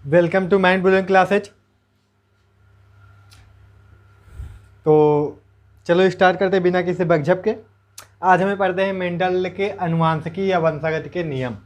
Welcome to mind blowing classes. तो चलो start करते हैं बिना किसी बकझक के। आज हमें पढ़ते हैं मेंडल के अनुवांशिकी या वंशागत के नियम।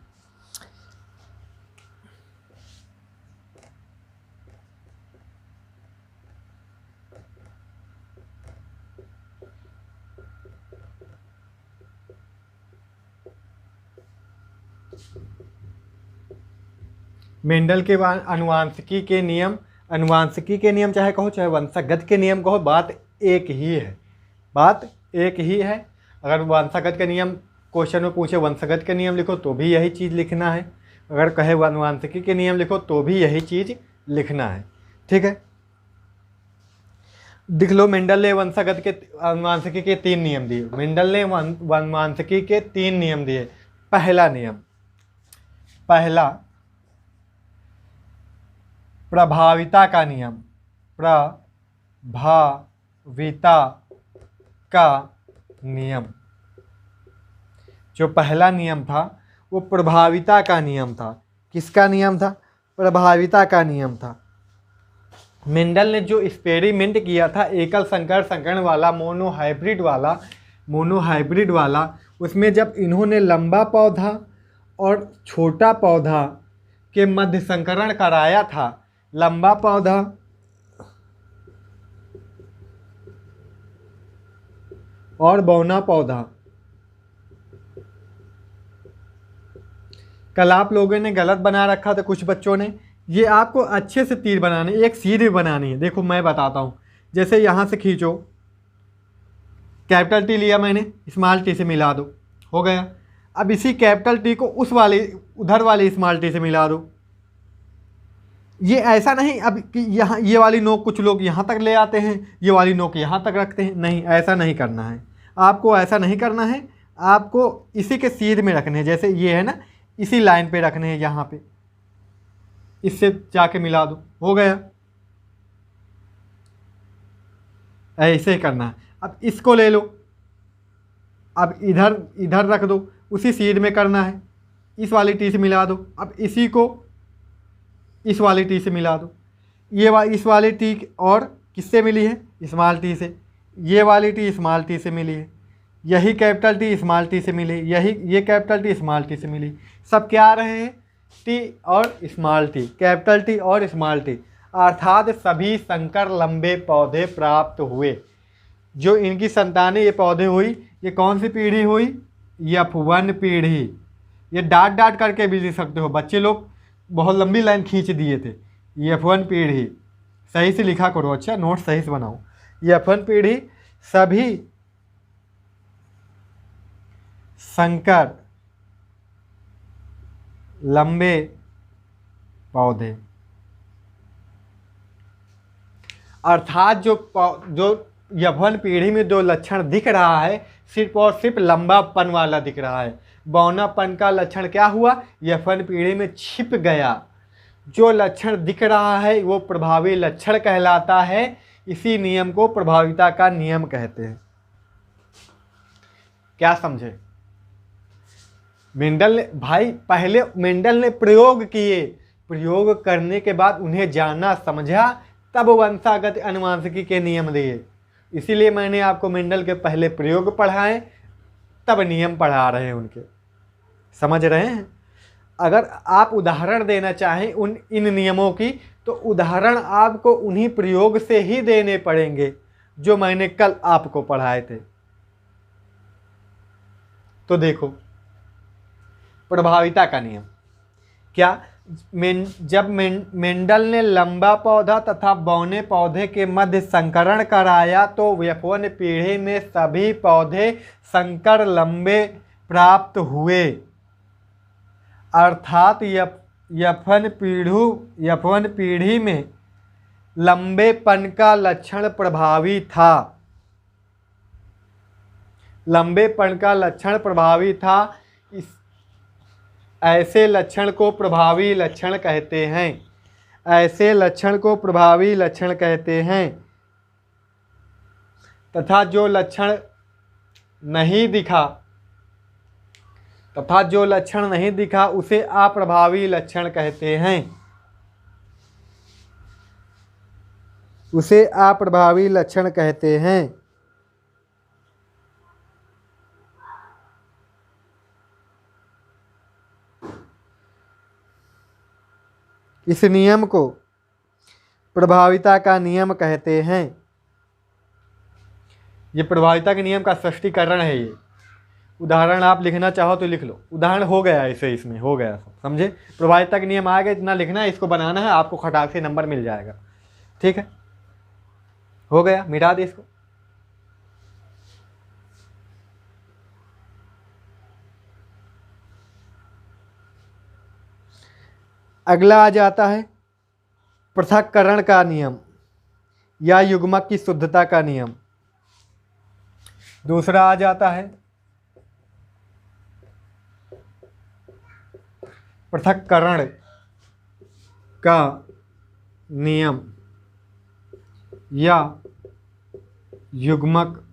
मेंडल के अनुवांशिकी के नियम, अनुवांशिकी के नियम चाहे कहो चाहे वंशागत के नियम कहो, बात एक ही है। बात एक ही है। अगर वंशागत के नियम क्वेश्चन में पूछे वंशागत के नियम लिखो तो भी यही चीज़ लिखना है, अगर कहे अनुवांशिकी के नियम लिखो तो भी यही चीज़ लिखना है। ठीक है, देख लो। मेंडल ने वंशागत के अनुवांशिकी के 3 नियम दिए। मेंडल ने अनुवांशिकी के 3 नियम दिए। पहला नियम, पहला प्रभाविता का नियम। प्रभाविता का नियम, जो पहला नियम था वो प्रभाविता का नियम था। किसका नियम था? प्रभाविता का नियम था। मेंडल ने जो एक्सपेरिमेंट किया था एकल संकर संकरण वाला, मोनोहाइब्रिड वाला, उसमें जब इन्होंने लंबा पौधा और छोटा पौधा के मध्य संकरण कराया था, लंबा पौधा और बौना पौधा, कल आप लोगों ने गलत बना रखा था कुछ बच्चों ने। ये आपको अच्छे से तीर बनाने, एक सीधी बनानी है। देखो मैं बताता हूँ, जैसे यहाँ से खींचो, कैपिटल टी लिया मैंने, स्मॉल टी से मिला दो, हो गया। अब इसी कैपिटल टी को उधर वाली स्मॉल टी से मिला दो। ये ऐसा नहीं अब कि यहाँ ये वाली नोक कुछ लोग यहाँ तक ले आते हैं, ये वाली नोक यहाँ तक रखते हैं। नहीं, ऐसा नहीं करना है आपको, ऐसा नहीं करना है आपको। इसी के सीध में रखने हैं, जैसे ये है ना, इसी लाइन पे रखने हैं, यहाँ पे इससे जाके मिला दो, हो गया। ऐसे ही करना है। अब इसको ले लो, अब इधर इधर रख दो, उसी सीध में करना है, इस वाली टी से मिला दो। अब इसी को इस वाली टी से मिला दो। इस वाली टी और किससे मिली है? स्मॉल टी से। ये वाली टी स्मॉल टी से मिली है, यही कैपिटल टी स्मॉल टी से मिली, ये कैपिटल टी स्मॉल टी से मिली। सब क्या आ रहे हैं? टी और स्मॉल टी, कैपिटल टी और स्मॉल टी, अर्थात सभी संकर लंबे पौधे प्राप्त हुए। जो इनकी संतानें ये पौधे हुई, ये कौन सी पीढ़ी हुई? F1 पीढ़ी। ये डाट डाट करके भी लिख सकते हो, बच्चे लोग बहुत लंबी लाइन खींच दिए थे। F1 पीढ़ी सही से लिखा करो, अच्छा नोट सही से बनाओ। F1 पीढ़ी सभी संकर लंबे पौधे, अर्थात जो F1 पीढ़ी में जो लक्षण दिख रहा है सिर्फ और सिर्फ लंबापन वाला दिख रहा है। बौनापन का लक्षण क्या हुआ? F1 पीढ़ी में छिप गया। जो लक्षण दिख रहा है वो प्रभावी लक्षण कहलाता है। इसी नियम को प्रभाविता का नियम कहते हैं। क्या समझे? मेंडल ने भाई पहले मेंडल ने प्रयोग किए, प्रयोग करने के बाद उन्हें जाना समझा, तब वंशागत अनुवांशिकी के नियम दिए। इसीलिए मैंने आपको मेंडल के पहले प्रयोग पढ़ाए, तब नियम पढ़ा रहे हैं उनके। समझ रहे हैं? अगर आप उदाहरण देना चाहें इन नियमों की, तो उदाहरण आपको उन्हीं प्रयोग से ही देने पड़ेंगे जो मैंने कल आपको पढ़ाए थे। तो देखो, प्रभाविता का नियम क्या? जब मेंडल ने लंबा पौधा तथा बौने पौधे के मध्य संकरण कराया तो F1 पीढ़ी में सभी पौधे संकर लंबे प्राप्त हुए, अर्थात F1 पीढ़ी में लंबेपन का लक्षण प्रभावी था। लंबेपन का लक्षण प्रभावी था। ऐसे लक्षण को प्रभावी लक्षण कहते हैं। ऐसे लक्षण को प्रभावी लक्षण कहते हैं। तथा जो लक्षण नहीं दिखा उसे अप्रभावी लक्षण कहते हैं। उसे अप्रभावी लक्षण कहते हैं। इस नियम को प्रभाविता का नियम कहते हैं। ये प्रभाविता के नियम का स्पष्टीकरण है। ये उदाहरण आप लिखना चाहो तो लिख लो, उदाहरण हो गया ऐसे, इसमें हो गया सब, समझे। प्रभाविता के नियम आ गए, इतना लिखना है, इसको बनाना है, आपको खटाक से नंबर मिल जाएगा। ठीक है, हो गया, मिटा दे इसको। अगला आ जाता है पृथक्करण का नियम या युग्मक की शुद्धता का नियम। दूसरा आ जाता है पृथक्करण का नियम या युग्मक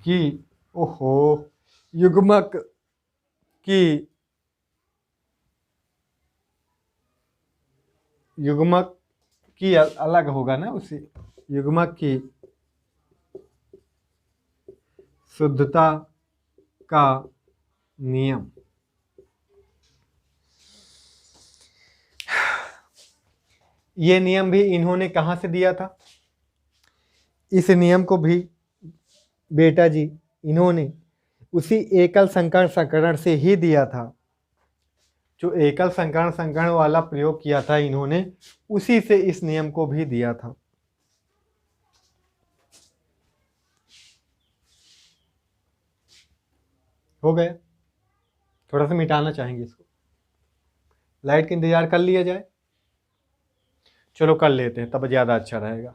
की युग्मक की अलग होगा ना, उसे युग्मक की शुद्धता का नियम। ये नियम भी इन्होंने कहाँ से दिया था? इस नियम को भी बेटा जी इन्होंने उसी एकल संकर्ण संकरण से ही दिया था। जो एकल संकर्ण संकरण वाला प्रयोग किया था इन्होंने, उसी से इस नियम को भी दिया था। हो गया, थोड़ा सा मिटाना चाहेंगे इसको, लाइट का इंतजार कर लिया जाए। चलो कर लेते हैं, तब ज़्यादा अच्छा रहेगा।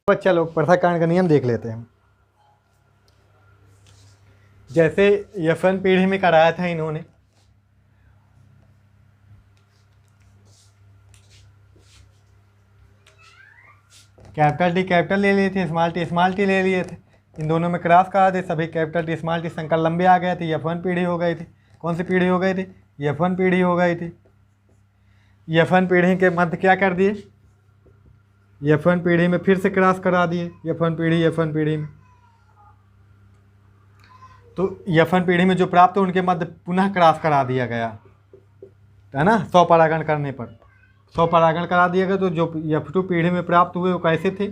बच्चा लोग पृथक्करण का नियम देख लेते हैं। जैसे यफन पीढ़ी में कराया था इन्होंने, कैपिटल टी कैपिटल ले लिए थे, स्मॉल टी ले लिए थे, इन दोनों में क्रॉस करा थे, सभी कैपिटल टी स्मॉल टी संकर लंबे आ गए थे, यफन पीढ़ी हो गई थी। कौन सी पीढ़ी हो गई थी? यफन पीढ़ी हो गई थी। यफन पीढ़ी के मध्य क्या कर दिए? यफन पीढ़ी में फिर से क्रॉस करा दिए, यफन पीढ़ी में। तो यफन पीढ़ी में जो प्राप्त हो उनके मध्य पुनः क्रॉस करा दिया गया, है ना। 100 परागण करने पर 100 परागण करा दिया गया। तो जो F2 पीढ़ी में प्राप्त हुए वो कैसे थे,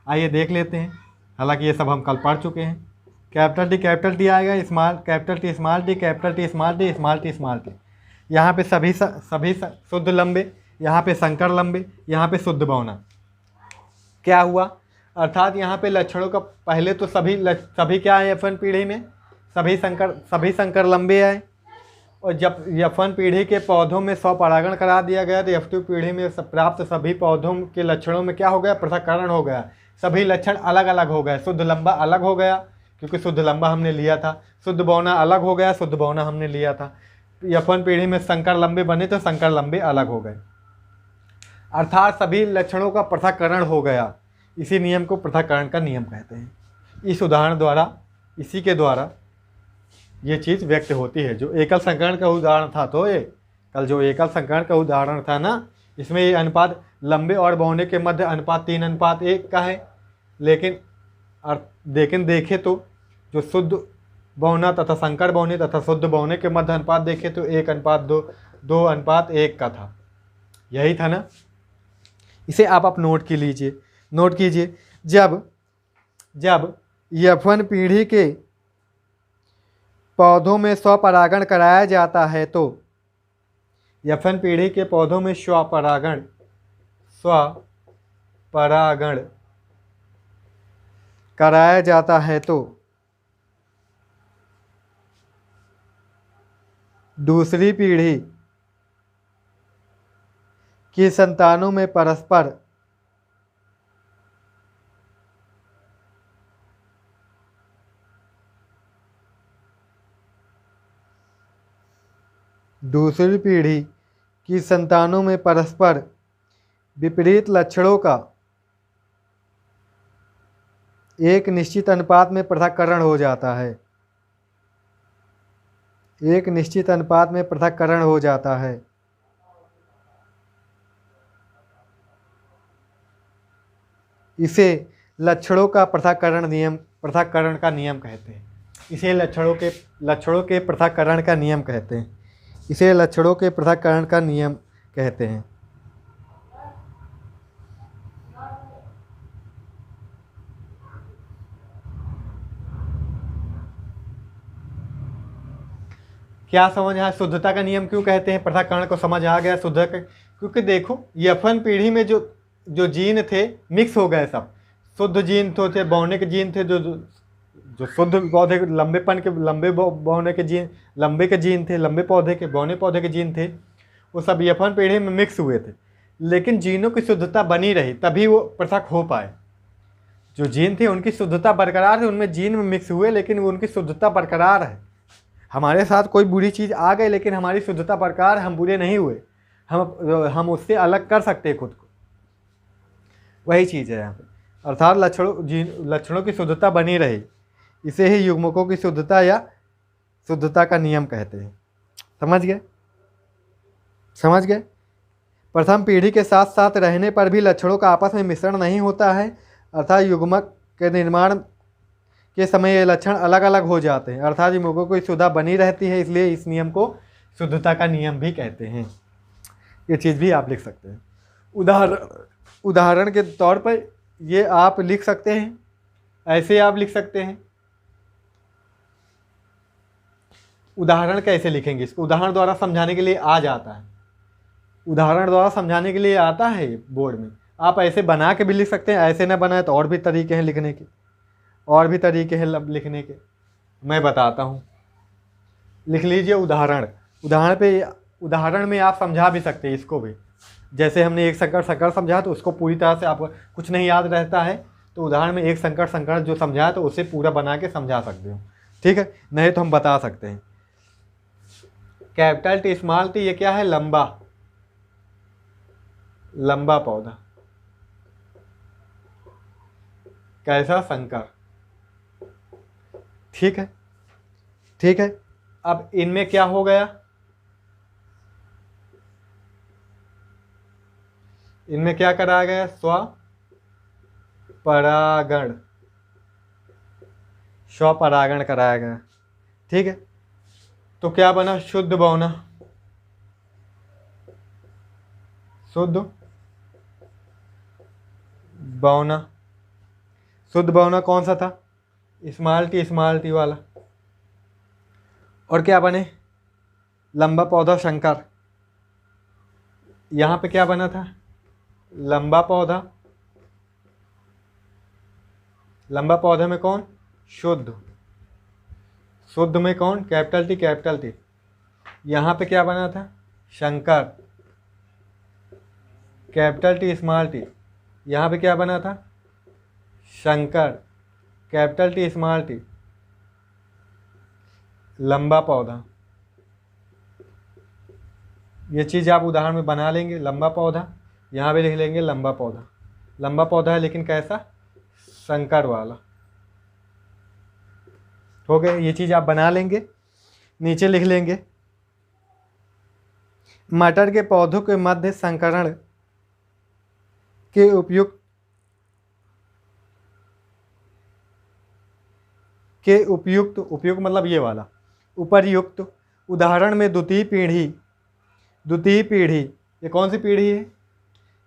आइए देख लेते हैं। हालांकि ये सब हम कल पढ़ चुके हैं। कैपिटल टी आएगा, capital T small T, capital T small T, small T. यहाँ पे सभी शुद्ध लंबे, यहाँ पे संकर लंबे, यहाँ पे शुद्ध बौना। क्या हुआ? अर्थात यहाँ पे लक्षणों का पहले तो सभी क्या है F1 पीढ़ी में, सभी संकर लंबे आए। और जब F1 पीढ़ी के पौधों में 100 परागण करा दिया गया तो F2 पीढ़ी में प्राप्त सभी पौधों के लक्षणों में क्या हो गया? पृथक्करण हो गया। सभी लक्षण अलग अलग हो गए। शुद्ध लंबा अलग हो गया क्योंकि शुद्ध लंबा हमने लिया था, शुद्ध बौना अलग हो गया, शुद्ध बौना हमने लिया था। F1 पीढ़ी में संकर लंबे बने तो संकर लंबे अलग हो गए, अर्थात सभी लक्षणों का पृथक्करण हो गया। इसी नियम को पृथक्करण का नियम कहते हैं। इस उदाहरण द्वारा, इसी के द्वारा ये चीज़ व्यक्त होती है। जो एकल संकरण का उदाहरण था, तो ये कल जो एकल संकरण का उदाहरण था ना, इसमें ये अनुपात लंबे और बौने के मध्य अनुपात 3:1 का है। लेकिन देखें तो जो शुद्ध बौना तथा संकर बौने तथा शुद्ध बौने के मध्य अनुपात देखें तो 1:2, 2:1 का था। यही था ना। इसे आप नोट कीजिए। जब F1 पीढ़ी के पौधों में स्वपरागण कराया जाता है तो F1 पीढ़ी के पौधों में स्वपरागण कराया जाता है तो दूसरी पीढ़ी की संतानों में परस्पर विपरीत लक्षणों का एक निश्चित अनुपात में पृथक्करण हो जाता है। इसे लक्षणों का पृथक्करण का नियम कहते हैं। इसे लक्षणों के पृथक्करण का नियम कहते हैं। इसे लक्षणों के पृथक्करण का नियम कहते हैं। क्या समझ आया? शुद्धता का नियम क्यों कहते हैं? पृथक्करण को समझ आ गया? शुद्धता का, क्योंकि देखो यफन पीढ़ी में जो जीन थे मिक्स हो गए सब। शुद्ध जीन तो थे, बौने के जीन थे, जो शुद्ध पौधे के लंबेपन के लंबे बौने के जीन, लंबे के जीन थे, लंबे पौधे के बौने पौधे के जीन थे, वो सब यफन पीढ़ी में मिक्स हुए थे। लेकिन जीनों की शुद्धता बनी रही, तभी वो पृथक हो पाए। जो जीन थे उनकी शुद्धता बरकरार है, उनमें जीन में मिक्स हुए लेकिन वो उनकी शुद्धता बरकरार है। हमारे साथ कोई बुरी चीज़ आ गई लेकिन हमारी शुद्धता बरकरार, हम बुरे नहीं हुए, हम उससे अलग कर सकते हैं खुद को। वही चीज़ है यहाँ पे, अर्थात लक्षणों की शुद्धता बनी रही। इसे ही युग्मकों की शुद्धता या शुद्धता का नियम कहते हैं। समझ गए? प्रथम पीढ़ी के साथ साथ रहने पर भी लक्षणों का आपस में मिश्रण नहीं होता है, अर्थात युग्मक के निर्माण के समय ये लक्षण अलग अलग हो जाते हैं, अर्थात युग्मकों की शुद्धता बनी रहती है। इसलिए इस नियम को शुद्धता का नियम भी कहते हैं। ये चीज़ भी आप लिख सकते हैं। उदाहरण के तौर पर ये आप लिख सकते हैं, ऐसे आप लिख सकते हैं। उदाहरण कैसे लिखेंगे इसको? उदाहरण द्वारा समझाने के लिए आ जाता है, उदाहरण द्वारा समझाने के लिए आता है बोर्ड में। आप ऐसे बना के भी लिख सकते हैं, ऐसे ना बनाए तो और भी तरीके हैं लिखने के, और भी तरीके हैं लिखने के, मैं बताता हूँ। लिख लीजिए उदाहरण में आप समझा भी सकते हैं इसको भी। जैसे हमने एक संकर समझा तो उसको पूरी तरह से आपको कुछ नहीं याद रहता है, तो उदाहरण में एक संकर जो समझा तो उसे पूरा बना के समझा सकते हो। ठीक है, नहीं तो हम बता सकते हैं। कैपिटल टी स्मॉल टी, ये क्या है? लंबा पौधा। कैसा? संकर। ठीक है। अब इनमें क्या हो गया? इनमें क्या कराया गया? स्वपरागण कराया गया। ठीक है, तो क्या बना? शुद्ध बौना। शुद्ध बौना कौन सा था? स्मॉल टी वाला। और क्या बने? लंबा पौधा शंकर। यहाँ पे क्या बना था? लंबा पौधे में कौन? शुद्ध में कौन? Capital T. यहाँ पे क्या बना था? Shankar, capital T small T. यहाँ पे क्या बना था? Shankar, capital T small T. लंबा पौधा। ये चीज़ आप उदाहरण में बना लेंगे। लंबा पौधा, यहाँ पे लिख लेंगे लंबा पौधा है लेकिन कैसा? शंकर वाला। हो गए, ये चीज़ आप बना लेंगे। नीचे लिख लेंगे मटर के पौधों के मध्य संकरण के उपयुक्त मतलब ये वाला उपर्युक्त उदाहरण में द्वितीय पीढ़ी। ये कौन सी पीढ़ी है?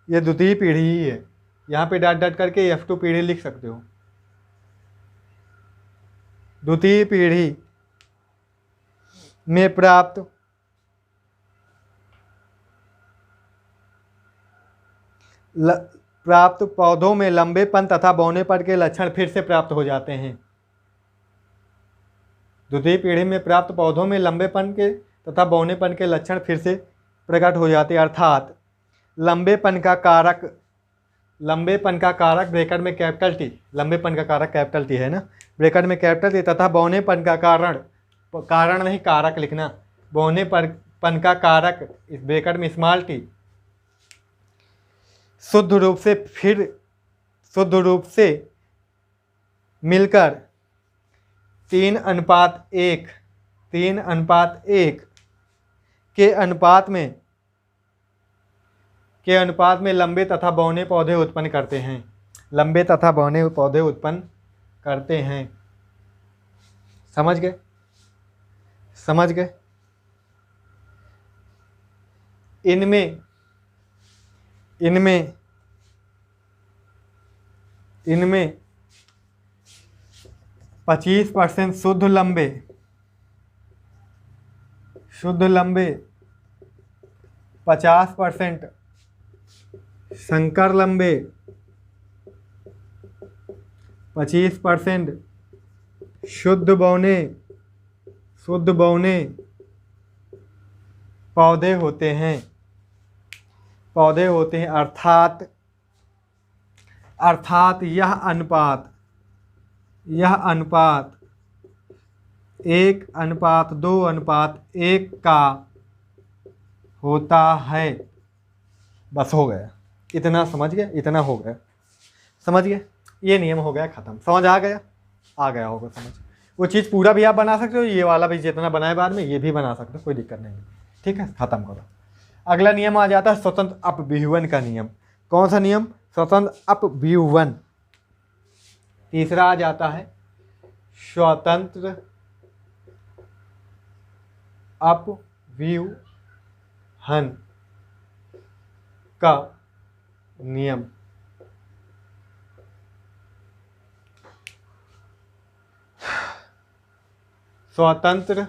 ये द्वितीय पीढ़ी ही है। यहाँ पे डॉट करके F2 पीढ़ी लिख सकते हो। द्वितीय पीढ़ी में प्राप्त पौधों में लंबेपन तथा बौनेपन के लक्षण फिर से प्राप्त हो जाते हैं। द्वितीय पीढ़ी में प्राप्त पौधों में लंबेपन के तथा बौनेपन के लक्षण फिर से प्रकट हो जाते हैं, अर्थात लंबेपन का कारक ब्रैकेट में कैपिटल टी, लंबेपन का कारक कैपिटल टी है ना, ब्रैकेट में कैपिटल टी, तथा बौनेपन का कारण नहीं कारक लिखना, बौनेपन का कारक इस ब्रैकेट में स्मॉल टी शुद्ध रूप से मिलकर 3:1 के अनुपात में लंबे तथा बौने पौधे उत्पन्न करते हैं। लंबे तथा बौने पौधे उत्पन्न करते हैं। समझ गए? समझ गए? इनमें इनमें इनमें 25% शुद्ध लंबे 50% संकर लंबे, 25% शुद्ध बौने पौधे होते हैं। अर्थात यह अनुपात 1:2:1 का होता है। बस हो गया, इतना समझ गए? इतना हो गया, समझ गए? ये नियम हो गया ख़त्म। समझ आ गया होगा समझ। वो चीज़ पूरा भी आप बना सकते हो, ये वाला भी जितना बनाए बाद में ये भी बना सकते हो, कोई दिक्कत नहीं। ठीक है, ख़त्म करो। अगला नियम आ जाता है स्वतंत्र अपव्यूहन का नियम। कौन सा नियम? स्वतंत्र अपव्यूहन। तीसरा आ जाता है स्वतंत्र अपव्यूहन का नियम। स्वतंत्र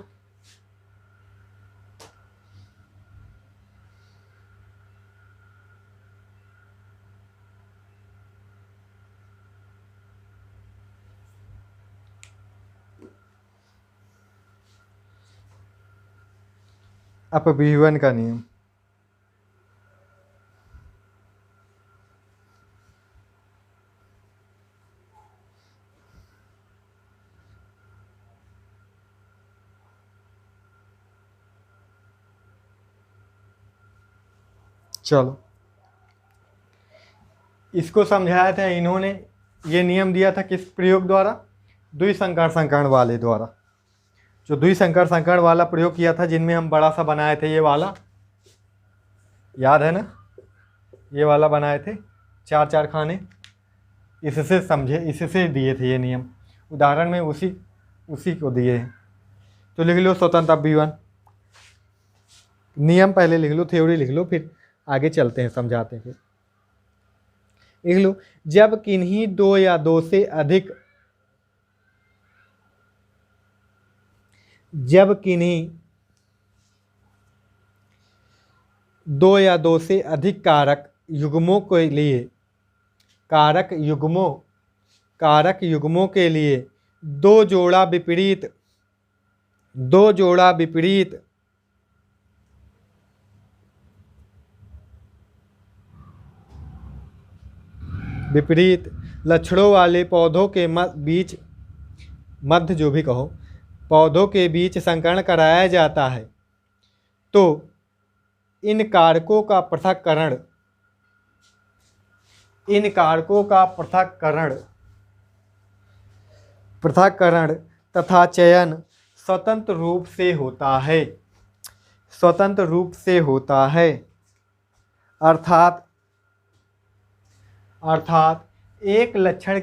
अपव्यूहन का नियम। चलो, इसको समझाया था इन्होंने। ये नियम दिया था किस प्रयोग द्वारा? द्विसंकर संकरण वाले द्वारा। जो द्विसंकर संकरण वाला प्रयोग किया था, जिनमें हम बड़ा सा बनाए थे, ये वाला याद है ना? ये वाला बनाए थे 4 खाने। इससे समझे, इससे दिए थे ये नियम। उदाहरण में उसी को दिए हैं। तो लिख लो स्वतंत्र अपव्यूहन नियम, पहले लिख लो, थ्योरी लिख लो, फिर आगे चलते हैं, समझाते हैं। फिर लिख लो, जब किन्हीं 2 या 2 से अधिक कारक युग्मों के लिए दो जोड़ा विपरीत लक्षणों वाले पौधों के पौधों के बीच संकरण कराया जाता है, तो इन कारकों का पृथक्करण तथा चयन स्वतंत्र रूप से होता है। अर्थात एक लक्षण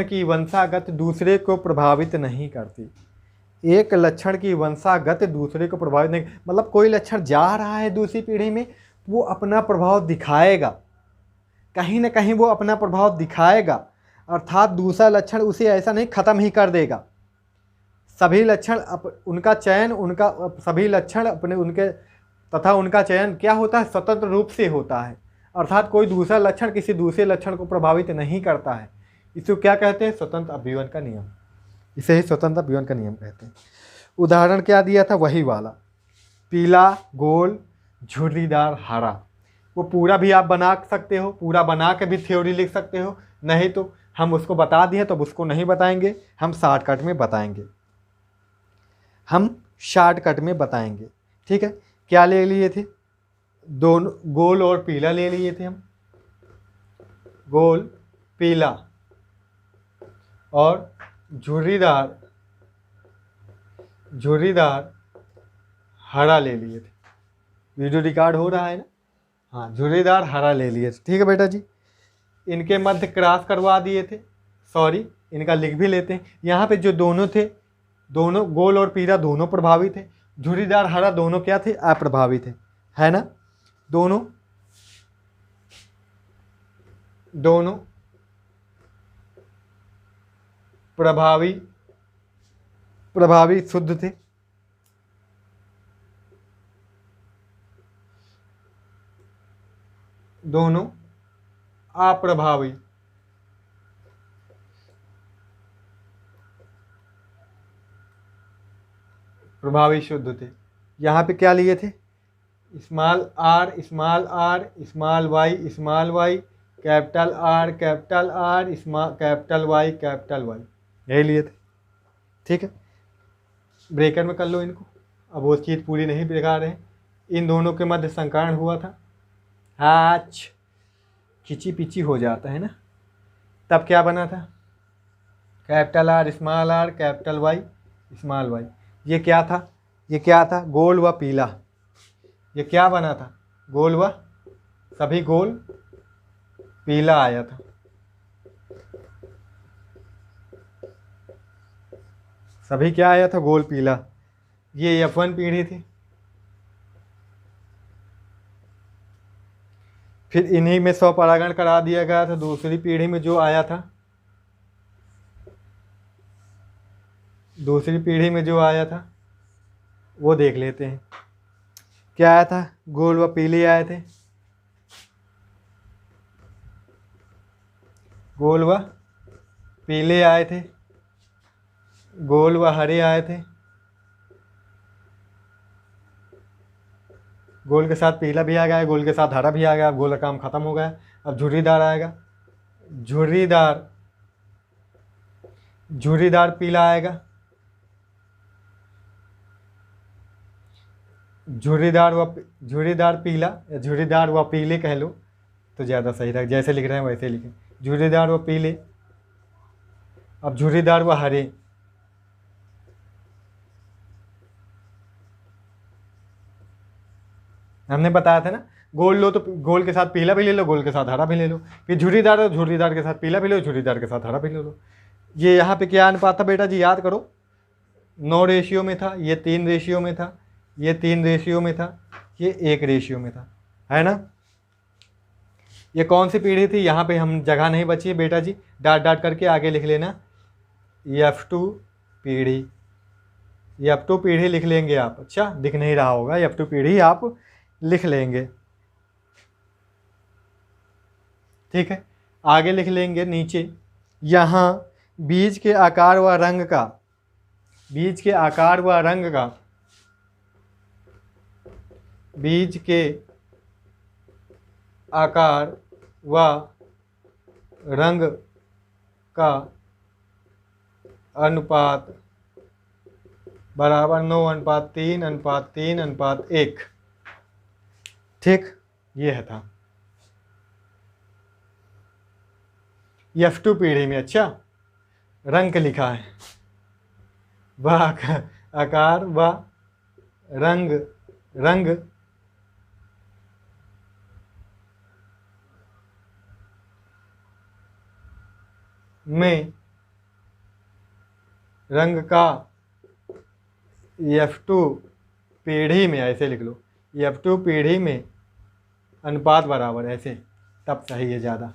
की वंशागत दूसरे को प्रभावित नहीं करती। मतलब कोई लक्षण जा रहा है दूसरी पीढ़ी में, वो अपना प्रभाव दिखाएगा, कहीं ना कहीं वो अपना प्रभाव दिखाएगा। अर्थात दूसरा लक्षण उसे ऐसा नहीं ख़त्म ही कर देगा। सभी लक्षण उनका चयन क्या होता है? स्वतंत्र रूप से होता है। अर्थात कोई दूसरा लक्षण किसी दूसरे लक्षण को प्रभावित नहीं करता है। इसको क्या कहते हैं? स्वतंत्र अपव्यूहन का नियम। इसे ही स्वतंत्र अपव्यूहन का नियम कहते हैं। उदाहरण क्या दिया था? वही वाला, पीला, गोल, झुर्रीदार, हरा। वो पूरा भी आप बना सकते हो, पूरा बना के भी थ्योरी लिख सकते हो। नहीं तो हम उसको बता दिए तो उसको नहीं बताएंगे, हम शॉर्टकट में बताएंगे। ठीक है, क्या ले लिए थे? दोनों गोल और पीला ले लिए थे हम। गोल, पीला और झुर्रीदार हरा ले लिए थे। वीडियो रिकॉर्ड हो रहा है ना? हाँ, झुर्रीदार हरा ले लिए, ठीक है बेटा जी। इनके मध्य क्रॉस करवा दिए थे, सॉरी इनका लिख भी लेते हैं। यहाँ पे जो दोनों थे, दोनों गोल और पीला दोनों प्रभावी थे, झुर्रीदार हरा दोनों क्या थे, अप्रभावी थे, है ना। दोनों दोनों प्रभावी शुद्ध थे। दोनों अप्रभावी प्रभावी शुद्ध थे। यहाँ पे क्या लिए थे, small R small R, small Y, capital R small capital Y, यही लिए थे, ठीक है। ब्रेकर में कर लो इनको, अब वो चीज़ पूरी नहीं दिखा रहे हैं। इन दोनों के मध्य संकर्ण हुआ था, हाच खिंची पिची हो जाता है ना, तब क्या बना था, capital R capital Y small Y. ये क्या था, ये क्या था, गोल व पीला। ये क्या बना था, गोल व, सभी गोल, पीला आया था, सभी क्या आया था, गोल पीला। ये F1 पीढ़ी थी। फिर इन्हीं में स्वपरागण करा दिया गया था दूसरी पीढ़ी में। जो आया था, दूसरी पीढ़ी में जो आया था वो देख लेते हैं। क्या आया था, गोल व पीले आए थे, गोल व पीले आए थे, गोल व हरे आए थे, गोल के साथ पीला भी आ गया, गोल के साथ हरा भी आ गया। अब गोल का काम खत्म हो गया, अब झुर्रीदार आएगा। झुर्रीदार पीला आएगा, झुर्रीदार पीला या झुर्रीदार व पीले कह लो तो ज़्यादा सही रहेगा, जैसे लिख रहे हैं वैसे लिखें, झुर्रीदार व पीले। अब झुर्रीदार व हरे, हमने बताया था ना, गोल लो तो गोल के साथ पीला भी ले लो, गोल के साथ हरा भी ले लो। फिर झुर्रीदार, झुर्रीदार के साथ पीला भी लो, झुर्रीदार के साथ हरा भी ले लो। ये यहाँ पे क्या अनुपात था बेटा जी, याद करो, 9 रेशियो में था, ये 3 रेशियो में था, ये 3 रेशियो में था, ये 1 रेशियो में था, है ना। ये कौन सी पीढ़ी थी, यहाँ पे हम जगह नहीं बची है बेटा जी, डाट डाट करके आगे लिख लेना, F2 पीढ़ी, F2 पीढ़ी लिख लेंगे आप। अच्छा, दिख नहीं रहा होगा, F2 पीढ़ी आप लिख लेंगे, ठीक है। आगे लिख लेंगे नीचे, यहाँ बीज के आकार व रंग का, बीज के आकार व रंग का, बीज के आकार व रंग का अनुपात बराबर 9:3:3:1, ठीक, ये है था F2 पीढ़ी में। अच्छा, रंग लिखा है, वह आकार व रंग, रंग में, रंग का F2 पीढ़ी में, ऐसे लिख लो, F2 पीढ़ी में अनुपात बराबर, ऐसे, तब सही है ज़्यादा।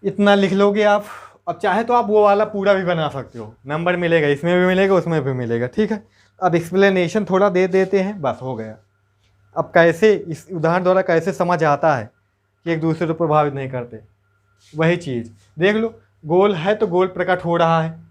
इतना लिख लोगे आप। अब चाहे तो आप वो वाला पूरा भी बना सकते हो, नंबर मिलेगा, इसमें भी मिलेगा उसमें भी मिलेगा, ठीक है। अब एक्सप्लेनेशन थोड़ा दे देते हैं, बस हो गया। अब कैसे इस उदाहरण द्वारा कैसे समझ आता है कि एक दूसरे को प्रभावित नहीं करते, वही चीज़ देख लो। गोल है तो गोल प्रकट हो रहा है,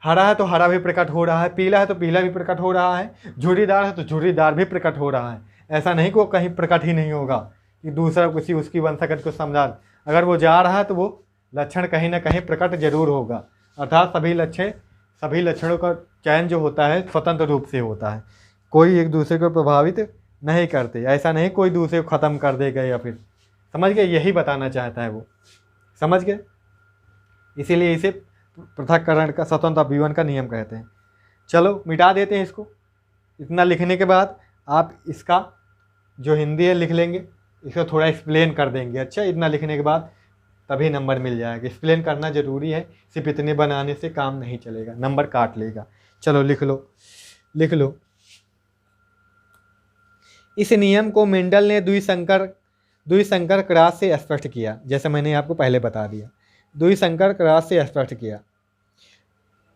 हरा है तो हरा भी प्रकट हो रहा है, पीला है तो पीला भी प्रकट हो रहा है, झुर्रीदार है तो झुर्रीदार भी प्रकट हो रहा है। ऐसा नहीं कि वो कहीं प्रकट ही नहीं होगा कि दूसरा किसी उसकी वंशागत को समझा, अगर वो जा रहा है तो वो लक्षण कहीं ना कहीं प्रकट जरूर होगा। अर्थात सभी लक्षणों का चयन जो होता है स्वतंत्र रूप से होता है, कोई एक दूसरे को प्रभावित नहीं करते। ऐसा नहीं कोई दूसरे को ख़त्म कर देगा या फिर, समझ गए, यही बताना चाहता है वो, समझ गए। इसीलिए इसे पृथक्करण का स्वतंत्र अभिवन का नियम कहते हैं। चलो मिटा देते हैं इसको। इतना लिखने के बाद आप इसका जो हिंदी है लिख लेंगे, इसको थोड़ा एक्सप्लेन कर देंगे। अच्छा, इतना लिखने के बाद तभी नंबर मिल जाएगा। एक्सप्लेन करना ज़रूरी है, सिर्फ इतने बनाने से काम नहीं चलेगा, नंबर काट लेगा। चलो लिख लो, लिख लो। इस नियम को मेंडल ने द्विसंकर क्रॉस से स्पष्ट किया, जैसे मैंने आपको पहले बता दिया, द्विसंकर क्रॉस से स्पष्ट किया।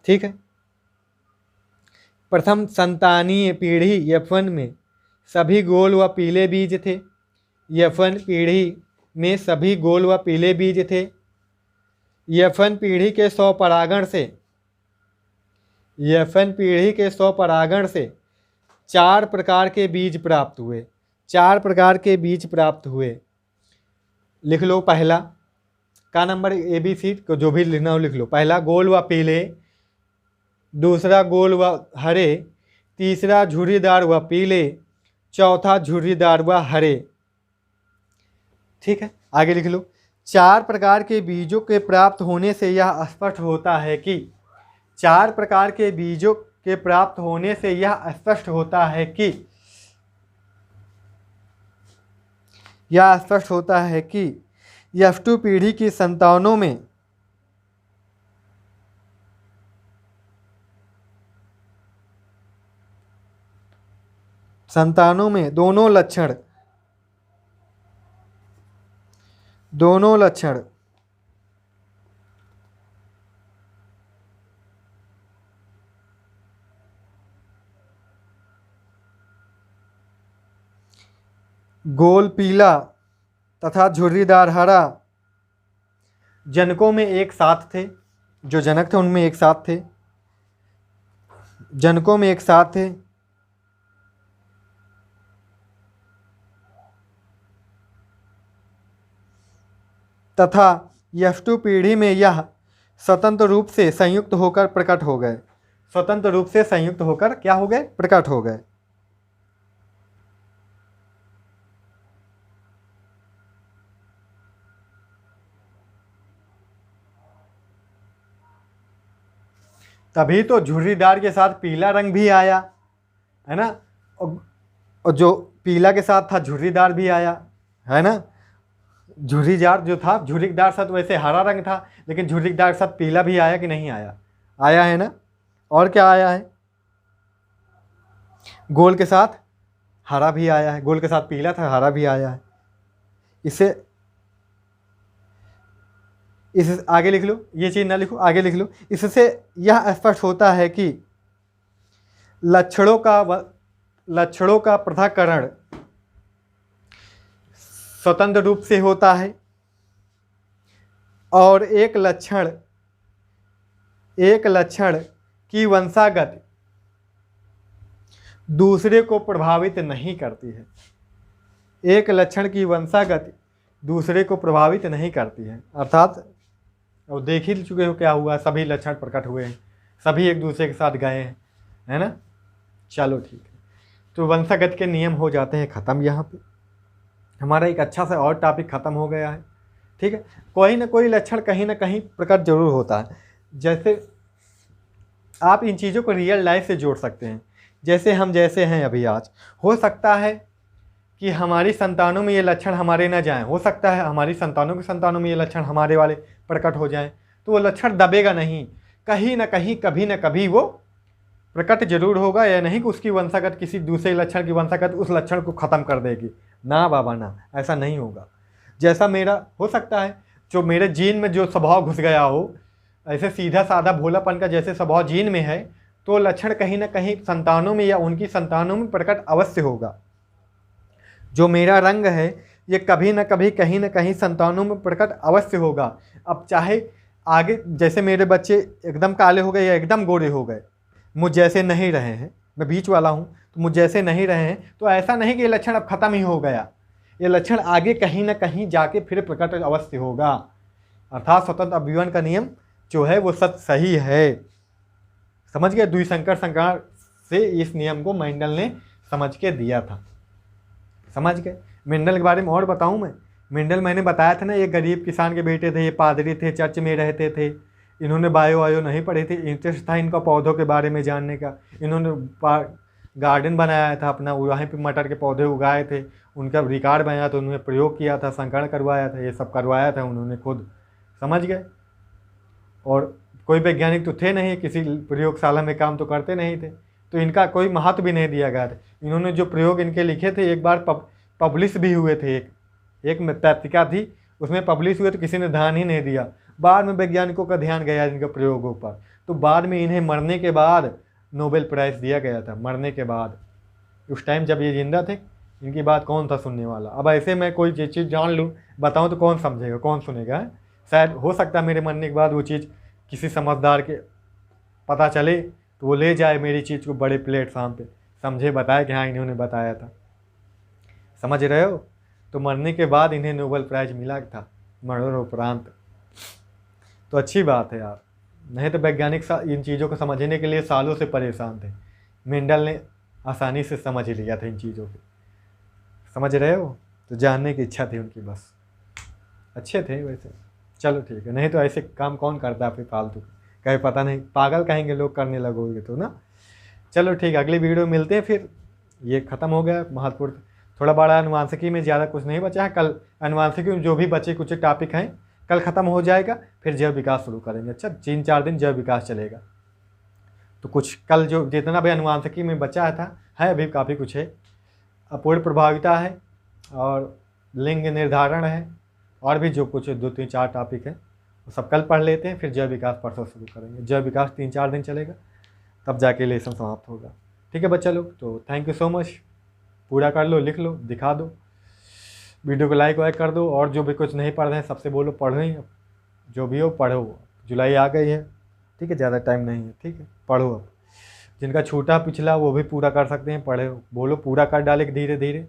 ठीक है। प्रथम संतानीय पीढ़ी F1 में सभी गोल व पीले बीज थे। F1 पीढ़ी में सभी गोल व पीले बीज थे। F1 पीढ़ी के 100 परागण से F1 पीढ़ी के 100 परागण से 4 प्रकार के बीज प्राप्त हुए। 4 प्रकार के बीज प्राप्त हुए। लिख लो पहला का नंबर ABC को जो भी लिखना हो लिख लो। पहला गोल व पीले, दूसरा गोल व हरे, तीसरा झुर्रीदार व पीले, चौथा झुर्रीदार व हरे। ठीक है, आगे लिख लो। 4 प्रकार के बीजों के प्राप्त होने से यह स्पष्ट होता है कि 4 प्रकार के बीजों के प्राप्त होने से यह स्पष्ट होता है कि F2 पीढ़ी की संतानों में दोनों लक्षण गोल पीला तथा झुर्रीदार हरा जनकों में एक साथ थे। जो जनक थे उनमें एक साथ थे, जनकों में एक साथ थे। तथा F2 पीढ़ी में यह स्वतंत्र रूप से संयुक्त होकर प्रकट हो गए। स्वतंत्र रूप से संयुक्त होकर क्या हो गए? प्रकट हो गए। तभी तो झुर्रीदार के साथ पीला रंग भी आया, है ना। और जो पीला के साथ था झुर्रीदार भी आया, है ना। झुर्रीदार जो था, झुर्रीदार साथ वैसे हरा रंग था, लेकिन झुर्रीदार के साथ पीला भी आया कि नहीं आया? आया है ना। और क्या आया है? गोल के साथ हरा भी आया है, गोल के साथ पीला था, हरा भी आया है। इसे आगे लिख लो, ये चीज़ ना लिखो, आगे लिख लो। इससे यह स्पष्ट होता है कि लक्षणों का पृथक्करण स्वतंत्र रूप से होता है और एक लक्षण की वंशागत दूसरे को प्रभावित नहीं करती है। एक लक्षण की वंशागत दूसरे को प्रभावित नहीं करती है। अर्थात और देख ही चुके हो क्या हुआ, सभी लक्षण प्रकट हुए हैं, सभी एक दूसरे के साथ गए हैं, है ना। चलो ठीक है, तो वंशागत के नियम हो जाते हैं ख़त्म। यहाँ पे हमारा एक अच्छा सा और टॉपिक ख़त्म हो गया है। ठीक है, कोई ना कोई लक्षण कहीं ना कहीं प्रकट जरूर होता है। जैसे आप इन चीज़ों को रियल लाइफ से जोड़ सकते हैं। जैसे हम जैसे हैं अभी आज, हो सकता है कि हमारी संतानों में ये लक्षण हमारे ना जाएं, हो सकता है हमारी संतानों की संतानों में ये लक्षण हमारे वाले प्रकट हो जाएं, तो वो लक्षण दबेगा नहीं, कहीं ना कहीं कभी ना कभी वो प्रकट जरूर होगा। या नहीं कि उसकी वंशागत किसी दूसरे लक्षण की वंशागत उस लक्षण को ख़त्म कर देगी। ना बाबा ना, ऐसा नहीं होगा। जैसा मेरा हो सकता है, जो मेरे जीन में जो स्वभाव घुस गया हो, ऐसे सीधा साधा भोलापन का जैसे स्वभाव जीन में है, तो लक्षण कहीं ना कहीं संतानों में या उनकी संतानों में प्रकट अवश्य होगा। जो मेरा रंग है ये कभी ना कभी कहीं ना कहीं संतानों में प्रकट अवश्य होगा। अब चाहे आगे जैसे मेरे बच्चे एकदम काले हो गए या एकदम गोरे हो गए, मुझ जैसे नहीं रहे हैं, मैं बीच वाला हूँ, तो मुझ जैसे नहीं रहे हैं, तो ऐसा नहीं कि ये लक्षण अब ख़त्म ही हो गया। ये लक्षण आगे कहीं ना कहीं जाके फिर प्रकट अवश्य होगा। अर्थात स्वतंत्र अभिवन का नियम जो है वो सही है। समझ गए? द्विसंकर संकार से इस नियम को मेंडल ने समझ के दिया था। समझ गए? मेंडल के बारे में और बताऊं मैं? मेंडल मैंने बताया था ना, ये गरीब किसान के बेटे थे, ये पादरी थे, चर्च में रहते थे, इन्होंने बायो नहीं पढ़ी थी, इंटरेस्ट था इनका पौधों के बारे में जानने का। इन्होंने गार्डन बनाया था अपना, वहीं पे मटर के पौधे उगाए थे, उनका रिकॉर्ड बनाया था, उन्होंने प्रयोग किया था, संकलन करवाया था, ये सब करवाया था उन्होंने खुद, समझ गए। और कोई वैज्ञानिक तो थे नहीं, किसी प्रयोगशाला में काम तो करते नहीं थे, तो इनका कोई महत्व भी नहीं दिया गया था। इन्होंने जो प्रयोग इनके लिखे थे एक बार पब्लिश भी हुए थे, एक पत्रिका थी उसमें पब्लिश हुए, तो किसी ने ध्यान ही नहीं दिया। बाद में वैज्ञानिकों का ध्यान गया इनके प्रयोगों पर, तो बाद में इन्हें मरने के बाद नोबेल प्राइज़ दिया गया था, मरने के बाद। उस टाइम जब ये जिंदा थे, इनकी बात कौन था सुनने वाला। अब ऐसे मैं कोई चीज़ जान लूँ बताऊँ तो कौन समझेगा, कौन सुनेगा। शायद हो सकता है मेरे मरने के बाद वो चीज़ किसी समझदार के पता चले तो वो ले जाए मेरी चीज़ को बड़े प्लेटफार्म पे, समझे, बताए कि हाँ इन्होंने बताया था, समझ रहे हो। तो मरने के बाद इन्हें नोबेल प्राइज़ मिला था, मरणोपरांत। तो अच्छी बात है यार, नहीं तो वैज्ञानिक इन चीज़ों को समझने के लिए सालों से परेशान थे। मेंडल ने आसानी से समझ लिया था इन चीज़ों को, समझ रहे हो। तो जानने की इच्छा थी उनकी बस, अच्छे थे वैसे। चलो ठीक है, नहीं तो ऐसे काम कौन करता है फिर फालतू, कहीं पता नहीं पागल कहेंगे लोग करने लगोगे तो ना। चलो ठीक है, अगली वीडियो में मिलते हैं फिर। ये ख़त्म हो गया महत्वपूर्ण, थोड़ा बड़ा अनुवांशिकी में ज़्यादा कुछ नहीं बचा है। कल अनुवांशिकी में जो भी बचे कुछ टॉपिक हैं कल ख़त्म हो जाएगा, फिर जैव विकास शुरू करेंगे। अच्छा 3-4 दिन जैव विकास चलेगा, तो कुछ कल जो जितना भी अनुवांशिकी में बचा था है अभी काफ़ी कुछ है। अपूर्ण प्रभाविता है और लिंग निर्धारण है, और भी जो कुछ 2-3-4 टॉपिक है वो सब कल पढ़ लेते हैं, फिर जैव विकास परसों शुरू करेंगे। जैव विकास 3-4 दिन चलेगा, तब जाके लेसन समाप्त होगा। ठीक है बच्चा लोग, तो थैंक यू सो मच। पूरा कर लो, लिख लो, दिखा दो, वीडियो को लाइक वाइक कर दो, और जो भी कुछ नहीं पढ़ रहे हैं सबसे बोलो पढ़ो ही, जो भी हो पढ़ो। जुलाई आ गई है, ठीक है, ज़्यादा टाइम नहीं है, ठीक है, पढ़ो। अब जिनका छूटा पिछला वो भी पूरा कर सकते हैं, पढ़े बोलो पूरा कर डाले धीरे धीरे,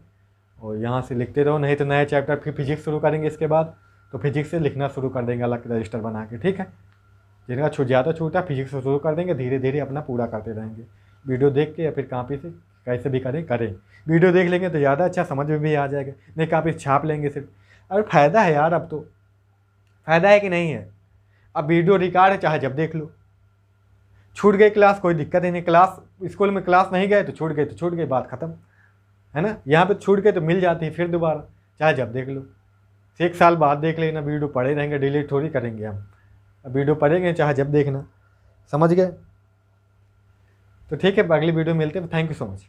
और यहाँ से लिखते रहो। नहीं तो नया चैप्टर फिर फिजिक्स शुरू करेंगे इसके बाद, तो फिजिक्स से लिखना शुरू कर देंगे अलग रजिस्टर बना के, ठीक है। जिनका ज़्यादा छूटा फिजिक्स से शुरू कर देंगे, धीरे धीरे अपना पूरा करते रहेंगे। वीडियो देख के या फिर कापी से कैसे भी करें। वीडियो देख लेंगे तो ज़्यादा अच्छा समझ में भी आ जाएगा, नहीं कापी छाप लेंगे सिर्फ। अरे फ़ायदा है यार, अब तो फ़ायदा है कि नहीं है। अब वीडियो रिकॉर्ड है, चाहे जब देख लो। छूट गई क्लास कोई दिक्कत ही नहीं, क्लास स्कूल में क्लास नहीं गए तो छूट गई, बात ख़त्म है ना। यहाँ पे छूट गए तो मिल जाती है फिर दोबारा, चाहे जब देख लो। 1 साल बाद देख लेना, वीडियो पढ़े रहेंगे, डिलीट थोड़ी करेंगे हम। अब वीडियो पढ़ेंगे चाहे जब देखना, समझ गए। तो ठीक है, अगली वीडियो मिलते हैं। Thank you so much.